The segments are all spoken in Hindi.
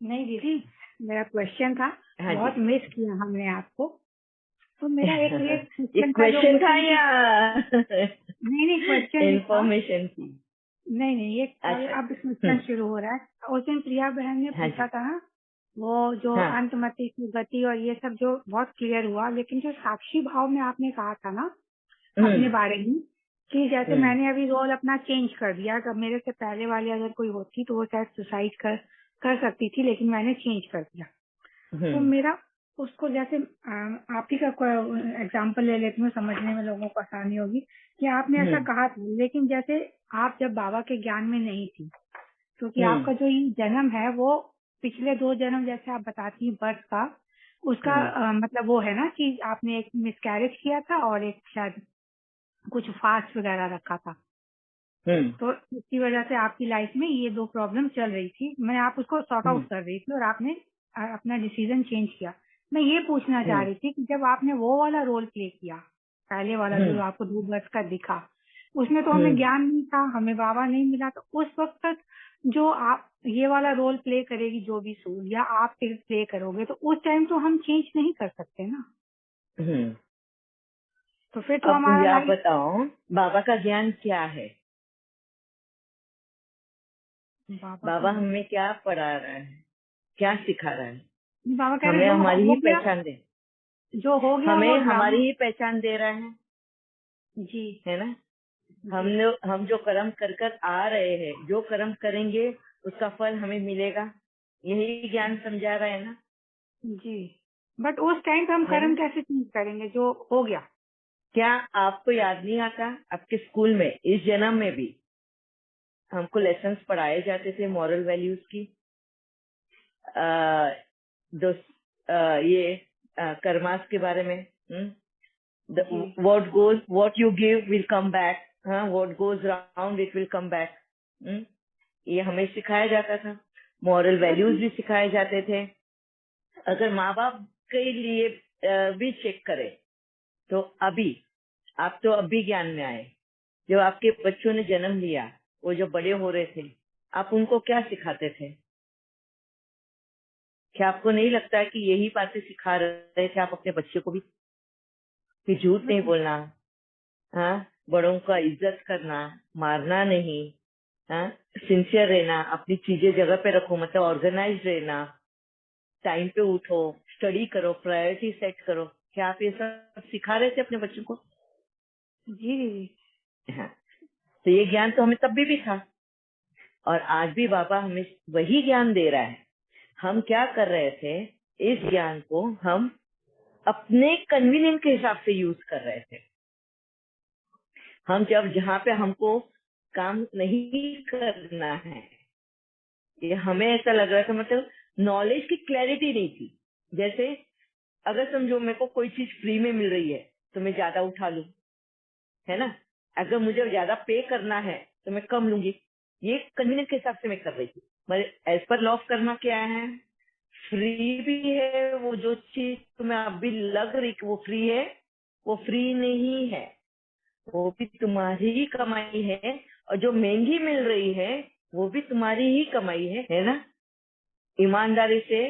नहीं दीदी, मेरा क्वेश्चन था, हाँ बहुत जी। मिस किया हमने आपको। तो मेरा एक ये ये क्वेश्चन था जो क्वेश्चन था या नहीं क्वेश्चन ही था। इंफॉर्मेशन थी? नहीं ये अच्छा। अब क्वेश्चन शुरू हो रहा है। उस दिन प्रिया बहन ने हाँ पूछा जी। था ना, वो जो हाँ। अंतमति की गति और ये सब जो बहुत क्लियर हुआ, लेकिन जो साक्षी भाव में आपने कहा था ना अपने बारे में, कि जैसे मैंने अभी रोल अपना चेंज कर दिया, अगर मेरे से पहले वाली अगर कोई होती तो वो शायद सुसाइड कर सकती थी, लेकिन मैंने चेंज कर दिया। तो मेरा उसको जैसे आप ही का एग्जाम्पल ले लेती हूँ, समझने में लोगों को आसानी होगी, कि आपने ऐसा कहा था, लेकिन जैसे आप जब बाबा के ज्ञान में नहीं थी, क्योंकि आपका जो ये जन्म है वो पिछले 2 जन्म जैसे आप बताती हैं बर्थ का, उसका मतलब वो है ना कि आपने एक मिसकैरेज किया था और एक शायद कुछ फास्ट वगैरह रखा था। तो इसकी वजह से आपकी लाइफ में ये 2 प्रॉब्लम चल रही थी। मैं आप उसको सॉर्ट आउट कर रही थी और आपने अपना डिसीजन चेंज किया। मैं ये पूछना चाह रही थी कि जब आपने वो वाला रोल प्ले किया, पहले वाला जो आपको 2 वर्ष का दिखा, उसमें तो हमें ज्ञान नहीं था, हमें बाबा नहीं मिला, तो उस वक्त तक जो आप ये वाला रोल प्ले करेगी जो भी सूल या आप प्ले करोगे, तो उस टाइम तो हम चेंज नहीं कर सकते ना। तो फिर तो अब मुझे हमारा आप बताओ, बाबा का ज्ञान क्या है? बाबा हमें क्या पढ़ा रहा है, क्या सिखा रहा है? बाबा कह रहे हमें जो हमारी हो ही गया, पहचान दे, जो हो गया हमें वो हमारी ड्रामा। ही पहचान दे रहा है, जी है ना? जी हम जो कर्म कर आ रहे हैं, जो कर्म करेंगे उसका फल हमें मिलेगा, यही ज्ञान समझा रहा है ना? जी। बट उस टाइम पे हम है कर्म ना? कैसे चेंज करेंगे जो हो गया? क्या आपको याद नहीं आता, आपके स्कूल में इस जन्म में भी हमको लेसन्स पढ़ाए जाते थे मॉरल वैल्यूज की, आ, ये कर्मास के बारे में। जी what you give will come back, what goes round it will come back। ये हमें सिखाया जाता था, मॉरल वैल्यूज भी सिखाए जाते थे। अगर माँ बाप के लिए भी चेक करें तो अभी आप तो अभी ज्ञान में आए, जब आपके बच्चों ने जन्म लिया, वो जो बड़े हो रहे थे, आप उनको क्या सिखाते थे? क्या आपको नहीं लगता कि यही बातें सिखा रहे थे आप अपने बच्चे को भी, कि झूठ नहीं बोलना, बड़ों का इज्जत करना, मारना नहीं, सिंसियर रहना, अपनी चीजें जगह पे रखो, मतलब ऑर्गेनाइज रहना, टाइम पे उठो, स्टडी करो, प्रायोरिटी सेट करो। क्या आप ये सब सिखा रहे थे अपने बच्चों को? जी जी। हाँ। तो ये ज्ञान तो हमें तब भी था, और आज भी बाबा हमें वही ज्ञान दे रहा है। हम क्या कर रहे थे, इस ज्ञान को हम अपने कन्वीनियंट के हिसाब से यूज कर रहे थे। हम जब जहाँ पे हमको काम नहीं करना है, ये हमें ऐसा लग रहा था, मतलब नॉलेज की क्लैरिटी नहीं थी। जैसे अगर समझो मेरे को कोई चीज फ्री में मिल रही है तो मैं ज्यादा उठा लूं, है ना? अगर मुझे ज्यादा पे करना है तो मैं कम लूंगी। ये कन्वीनियंस के हिसाब से मैं कर रही थी। मगर as per law of Karma क्या है, फ्री भी है वो जो चीज तुम्हें अभी लग रही कि वो फ्री है, वो फ्री नहीं है, वो भी तुम्हारी ही कमाई है। और जो महंगी मिल रही है वो भी तुम्हारी ही कमाई है ना? ईमानदारी से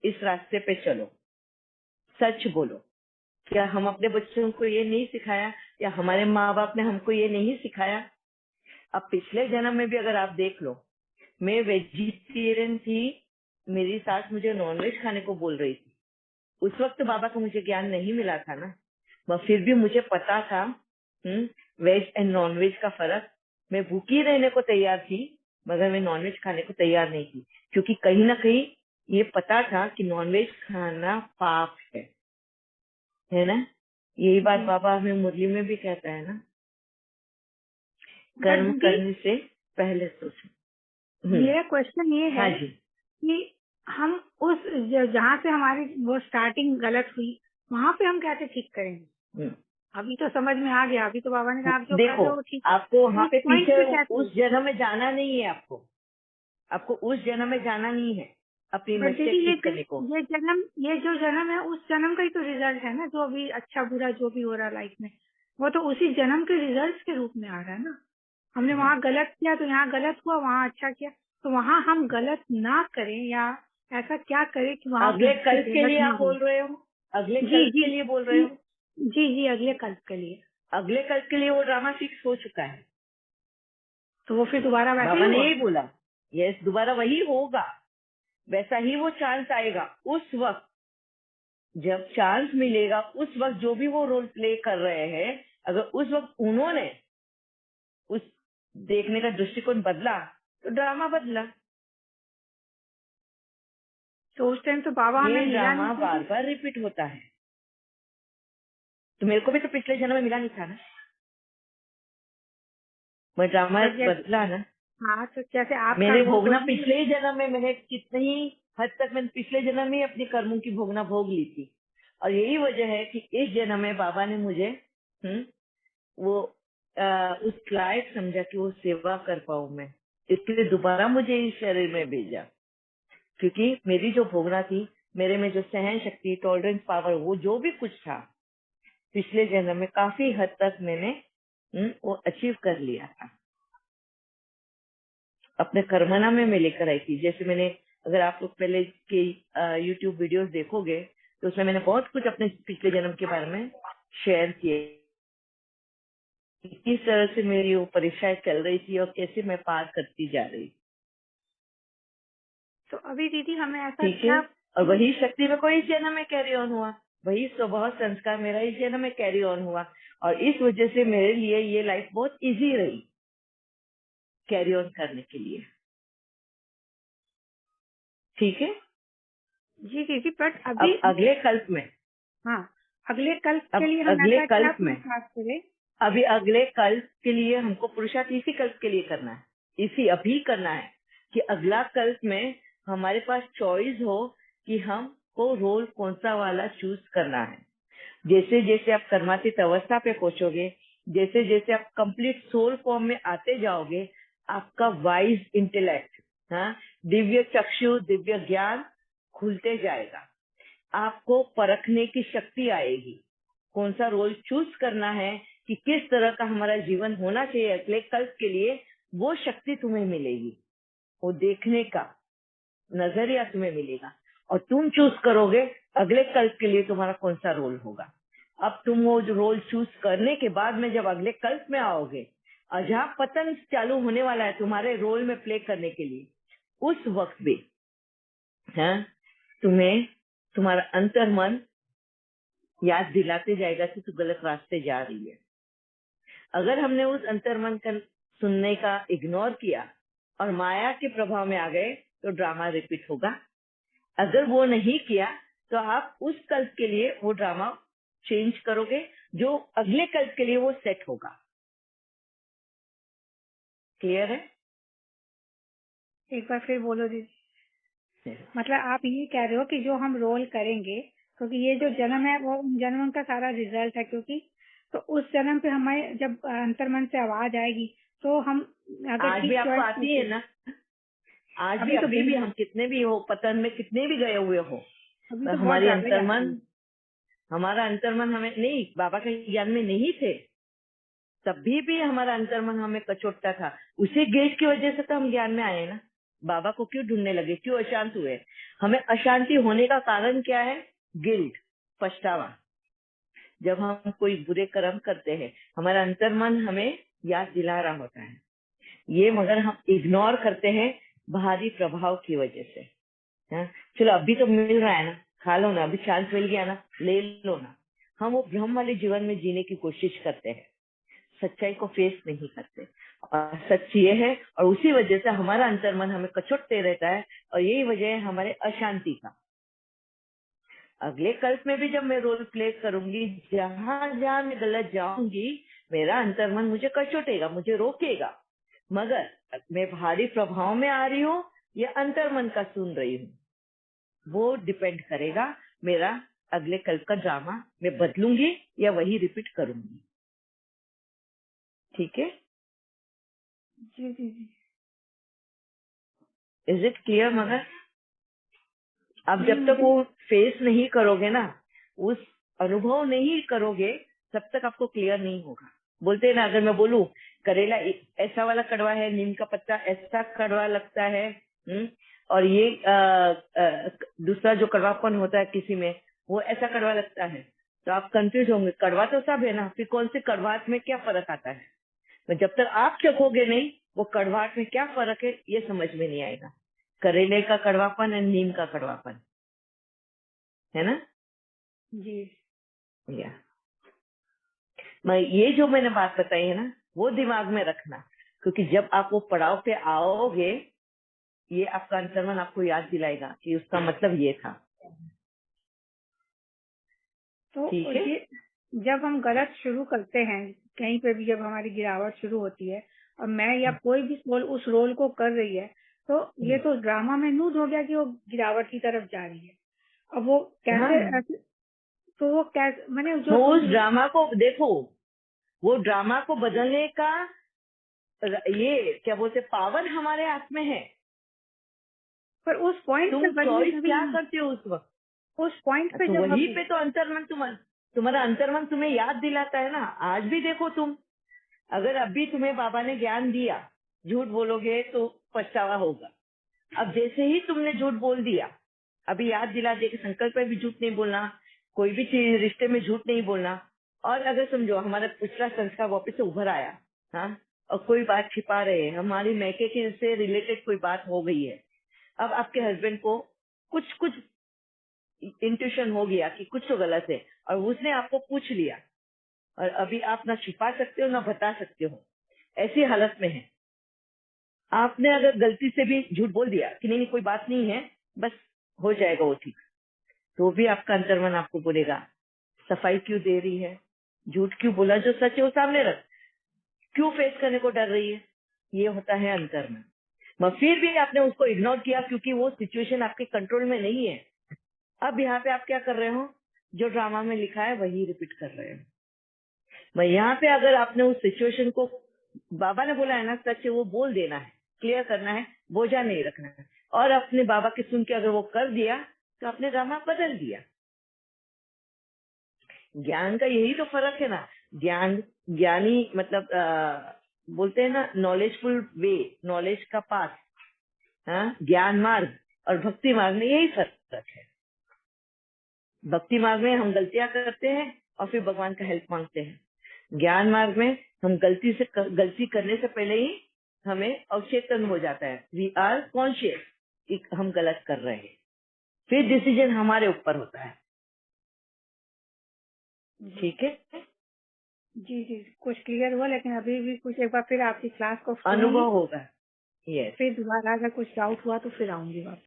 इस रास्ते पे चलो, सच बोलो। क्या हम अपने बच्चों को ये नहीं सिखाया, या हमारे माँ बाप ने हमको ये नहीं सिखाया? अब पिछले जन्म में भी अगर आप देख लो, मैं वेजिटेरियन थी, मेरी सास मुझे नॉनवेज खाने को बोल रही थी। उस वक्त बाबा को मुझे ज्ञान नहीं मिला था ना, मगर फिर भी मुझे पता था वेज एंड नॉनवेज का फर्क। मैं भूखी रहने को तैयार थी, मगर मैं नॉनवेज खाने को तैयार नहीं थी, क्योंकि कहीं ना कहीं ये पता था कि नॉनवेज खाना पाप है ना? यही बात बाबा हमें मुरली में भी कहता है ना, कर्म करने से पहले सोचो। मेरा क्वेश्चन ये हाँ है जी। कि हम उस जहाँ से हमारी वो स्टार्टिंग गलत हुई, वहाँ पे हम कैसे ठीक करेंगे? अभी तो समझ में आ गया, अभी तो बाबा ने कहा आप जो कर देखो, रहे हो ठीक है, आपको वहाँ उस पे पॉइंट पीछे पे कैसे? उस जन्म में जाना नहीं है, आपको उस जन्म में जाना नहीं है अपनी बट दीदी मिस्टेक ठीक करने को। ये जो जन्म है उस जन्म का ही तो रिजल्ट है ना, जो अभी अच्छा बुरा जो भी हो रहा है लाइफ में, वो तो उसी जन्म के रिजल्ट के रूप में आ रहा है ना। हमने वहाँ गलत किया तो यहाँ गलत हुआ, वहाँ अच्छा किया तो वहाँ हम गलत ना करें, या ऐसा क्या करे कि वहाँ अगले पे कल्प के फेमस लिए ना आप हो? बोल रहे हो? अगले जी कल्प जी के लिए बोल रहे हो? जी जी, अगले कल्प के लिए। अगले कल्प के लिए वो ड्रामा फिक्स हो चुका है। तो वो फिर दोबारा वैसा ही बाबा ने होगा? यही बोला, यस, दोबारा वही होगा, वैसा ही वो चांस आएगा। उस वक्त जब चांस मिलेगा, उस वक्त जो भी वो रोल प्ले कर रहे हैं, अगर उस वक्त उन्होंने उस देखने का दृष्टिकोण बदला तो ड्रामा बदला। तो उस टाइम तो बाबा हमें ये मिला नहीं ड्रामा था। बार बार रिपीट होता है। तो मेरे को भी तो पिछले जन्म में मिला नहीं था ना, मैं ड्रामा बट जैसे, बदला ना। हाँ तो जैसे आपका मैंने रोल भोगना तो पिछले ही जन्म में, मैंने कितनी हद तक मैंने पिछले जन्म में ही अपने कर्मों की भोगना भोग ली थी। और यही वजह है कि इस जन्म में बाबा ने मुझे वो उस लायक समझा कि वो सेवा कर पाऊं मैं, इसके लिए दोबारा मुझे इस शरीर में भेजा। क्योंकि मेरी जो भोगना थी, मेरे में जो सहन शक्ति, टॉलरेंस पावर, वो जो भी कुछ था पिछले जन्म में काफी हद तक मैंने वो अचीव कर लिया था। अपने कर्मना में मैं लेकर आई थी। जैसे मैंने, अगर आप लोग पहले के YouTube वीडियोस देखोगे तो उसमें मैंने बहुत कुछ अपने पिछले जन्म के बारे में शेयर किए, किस तरह से मेरी वो परीक्षाएं चल रही थी और कैसे मैं पार करती जा रही। तो अभी दीदी हमें ऐसा ठीक है, क्या? और वही शक्ति में कोई इस जन्म में कैरी ऑन हुआ, वही स्वभाव संस्कार मेरा इस जन्म में कैरी ऑन हुआ, और इस वजह से मेरे लिए ये लाइफ बहुत इजी रही कैरी ऑन करने के लिए। ठीक है। जी दीदी, बट अब अभी अगले कल्प में, हाँ, अगले कल्प के अब लिए हम अगले ऐसा क्या कल्प में, पुरुषार्थ करें? अभी अगले कल्प के लिए हमको पुरुषार्थ इसी कल्प के लिए करना है, इसी अभी करना है कि अगला कल्प में हमारे पास चॉइस हो कि हमको रोल कौन सा वाला चूज करना है। जैसे जैसे आप कर्मातीत अवस्था पे पहुंचोगे, जैसे जैसे आप कंप्लीट सोल फॉर्म में आते जाओगे, आपका वाइज इंटेलेक्ट, हाँ, दिव्य चक्षु, दिव्य ज्ञान खुलते जाएगा। आपको परखने की शक्ति आएगी, कौन सा रोल चूज करना है, कि किस तरह का हमारा जीवन होना चाहिए अगले कल्प के लिए, वो शक्ति तुम्हें मिलेगी, वो देखने का नजरिया तुम्हें मिलेगा, और तुम चूज करोगे अगले कल्प के लिए तुम्हारा कौन सा रोल होगा। अब तुम वो जो रोल चूज करने के बाद में जब अगले कल्प में आओगे, और जहाँ पतन चालू होने वाला है तुम्हारे रोल में प्ले करने के लिए, उस वक्त भी तुम्हें तुम्हारा अंतर्मन याद दिलाते जाएगा कि तू गलत रास्ते जा रही है। अगर हमने उस अंतर्मन का सुनने का इग्नोर किया और माया के प्रभाव में आ गए तो ड्रामा रिपीट होगा। अगर वो नहीं किया तो आप उस कल्प के लिए वो ड्रामा चेंज करोगे, जो अगले कल्प के लिए वो सेट होगा। क्लियर है? एक बार फिर बोलो दीदी। मतलब आप ये कह रहे हो कि जो हम रोल करेंगे, क्योंकि ये जो जन्म है वो उन जन्म का सारा रिजल्ट है, क्योंकि तो उस जन्म पे हमें जब अंतर्मन से आवाज आएगी तो हम अगर आज भी ठीक आपको चॉइस आती है ना, आज भी, अभी तो अभी भी हम कितने भी हो, पतन में कितने भी गए हुए हो, अभी तो तो बहुत हमारी ज्यादा ही आती अंतर्मन, हमारा अंतर्मन हमें नहीं, बाबा के ज्ञान में नहीं थे तभी भी हमारा अंतर्मन हमें कचोटता था। उसी गेज की वजह से तो हम ज्ञान में आए ना। बाबा को क्यों ढूंढने लगे, क्यों अशांत हुए? हमें अशांति होने का कारण क्या है? गिल्ट, पछतावा। जब हम कोई बुरे कर्म करते हैं, हमारा अंतर्मन हमें याद दिला रहा होता है, ये मगर हम इग्नोर करते हैं बाहरी प्रभाव की वजह से। चलो अभी तो मिल रहा है ना, खा लो ना, अभी चांस मिल गया ना, ले लो ना। हम वो भ्रम वाले जीवन में जीने की कोशिश करते हैं, सच्चाई को फेस नहीं करते। और सच ये है, और उसी वजह से हमारा अंतर्मन हमें कचोटते रहता है, और यही वजह है हमारे अशांति का। अगले कल्प में भी जब मैं रोल प्ले करूंगी, जहां जहां मैं गलत जाऊंगी, मेरा अंतर्मन मुझे कचोटेगा, मुझे रोकेगा, मगर मैं भारी प्रभाव में आ रही हूँ या अंतर्मन का सुन रही हूँ, वो डिपेंड करेगा मेरा अगले कल्प का ड्रामा मैं बदलूंगी या वही रिपीट करूंगी। ठीक है? जी जी जी। Is it clear? मगर अब जब तक वो फेस नहीं करोगे ना, उस अनुभव नहीं करोगे, तब तक आपको क्लियर नहीं होगा। बोलते हैं ना, अगर मैं बोलूं करेला ऐसा वाला कड़वा है, नीम का पत्ता ऐसा कड़वा लगता है, और ये दूसरा जो कड़वापन होता है किसी में, वो ऐसा कड़वा लगता है, तो आप कंफ्यूज होंगे। कड़वा तो सब है ना, फिर कौन से कड़वाहट में क्या फर्क आता है। तो जब तक आप चखोगे नहीं वो कड़वाहट में क्या फर्क है ये समझ में नहीं आएगा। करेले का कड़वापन और नीम का कड़वापन, है ना जी। या मैं ये जो मैंने बात बताई है ना वो दिमाग में रखना, क्योंकि जब आप वो पड़ाव पे आओगे ये आपका अंतर्मन आपको याद दिलाएगा कि उसका मतलब ये था। तो ठीक है। ये जब हम गलत शुरू करते हैं कहीं पे भी, जब हमारी गिरावट शुरू होती है और मैं या कोई भी सोल उस रोल को कर रही है, तो ये तो ड्रामा में नूज हो गया कि वो गिरावट की तरफ जा रही है। अब वो कैसे हाँ, ऐसे, तो वो कैसे, मैंने जो वो उस ड्रामा को देखो, वो ड्रामा को बदलने का ये क्या बोलते पावर हमारे हाथ में है। पर उस पॉइंट पे तुम बदले चॉइस तभी क्या ना, करते हो उस वक्त। उस पॉइंट पे तो जब वहीं हम, पे तो अंतर्मन तुम्हारा अंतर्मन तुम्हें याद दिलाता है ना। आज भी देखो तुम, अगर अभी तुम्हें बाबा ने ज्ञान दिया झूठ बोलोगे तो पछतावा होगा। अब जैसे ही तुमने झूठ बोल दिया, अभी याद दिला दिया कि संकल्प में भी झूठ नहीं बोलना, कोई भी चीज रिश्ते में झूठ नहीं बोलना। और अगर समझो हमारा पिछला संस्कार वापस से उभर आया, हाँ, और कोई बात छिपा रहे हैं, हमारी मैके के से रिलेटेड कोई बात हो गई है, अब आपके हस्बैंड को कुछ कुछ इंट्यूशन हो गया कि कुछ तो गलत है, और उसने आपको पूछ लिया, और अभी आप ना छिपा सकते हो ना बता सकते हो, ऐसी हालत में है। आपने अगर गलती से भी झूठ बोल दिया कि नहीं कोई बात नहीं है, बस हो जाएगा वो ठीक, तो भी आपका अंतर्मन आपको बोलेगा सफाई क्यों दे रही है, झूठ क्यों बोला, जो सच है वो सामने रख, क्यों फेस करने को डर रही है। ये होता है अंतर्मन। मगर फिर भी आपने उसको इग्नोर किया क्योंकि वो सिचुएशन आपके कंट्रोल में नहीं है। अब यहाँ पे आप क्या कर रहे हो, जो ड्रामा में लिखा है वही रिपीट कर रहे हो। मैं यहाँ पे अगर आपने उस सिचुएशन को, बाबा ने बोला है ना सच है वो बोल देना है, क्लियर करना है, बोझा नहीं रखना है, और अपने बाबा की सुन के अगर वो कर दिया तो आपने ड्रामा बदल दिया। ज्ञान का यही तो फर्क है ना। ज्ञान, ज्ञानी मतलब बोलते हैं ना नॉलेजफुल वे, नॉलेज का पाथ, हाँ, ज्ञान मार्ग और भक्ति मार्ग में यही फर्क है। भक्ति मार्ग में हम गलतियां करते हैं और फिर भगवान का हेल्प मांगते हैं। ज्ञान मार्ग में हम गलती करने से पहले ही हमें अवचेतन हो जाता है, वी आर कॉन्शियस कि हम गलत कर रहे हैं, फिर डिसीजन हमारे ऊपर होता है। ठीक है, जी जी कुछ क्लियर हुआ, लेकिन अभी भी कुछ एक बार फिर आपकी क्लास को सुनूंगी, अनुभव होगा। यस। फिर दोबारा अगर कुछ डाउट हुआ तो फिर आऊंगी वापस।